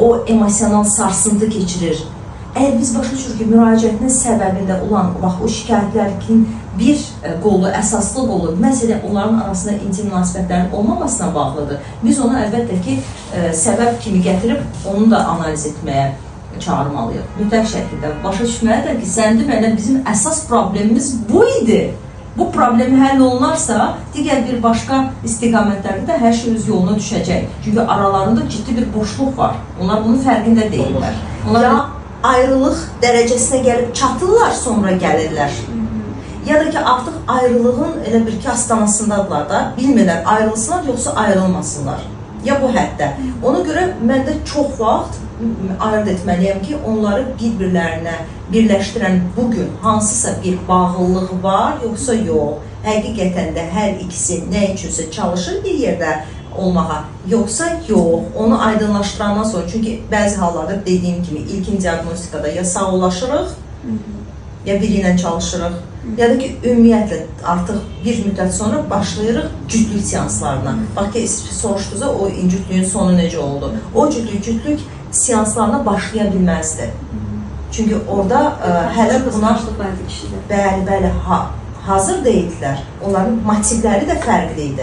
o emosional sarsıntı keçirir. Əgər biz başa düşürük ki, müraciətinin səbəbində olan o şikayətlərin bir qolu, əsaslı qolu, məsələn, onların arasında intim münasibətlərin olmamasına bağlıdır. Biz onu əlbəttə ki, səbəb kimi gətirib, onu da analiz etməyə çağırmalıyıq. Mütləq şəkildə başa düşməlidir ki, sən deməklə bizim əsas problemimiz bu idi. Bu problemi həll olunarsa, digər bir başqa istiqamətlərdə də hər şey öz yoluna düşəcək. Çünki aralarında ciddi bir boşluq var. Onlar bunun fərqində deyirlər. Ya ayrılıq dərəcəsinə gəlib çatırlar, sonra gəlirlər. Ya da ki, artıq ayrılığın elə bir ki, astanasındadılar da, bilmirlər ayrılsınlar, yoxsa ayrılmasınlar. Ya bu həddə. Ona görə mən də çox vaxt ayırt etməliyəm ki, onları bir-birlərinə birləşdirən bugün hansısa bir bağlılığı var, yoxsa yox. Həqiqətən də hər ikisi nə üçünsə çalışır bir yerdə olmağa, yoxsa yox. Onu aydınlaşdırandan sonra, çünki bəzi hallarda dediyim kimi ilkin diaqnostikada ya sağollaşırıq, ya biri ilə çalışırıq, ya da ki, ümumiyyətlə artıq bir müddət sonra başlayırıq cütlük seanslarına. Bax ki, soruşdunuzsa o cütlüyün sonu necə oldu? O cütlük seanslarına başlaya bilməzdi. Çünki orada hələ buna bəli, hazır deyildilər. Onların motivləri də fərqli idi.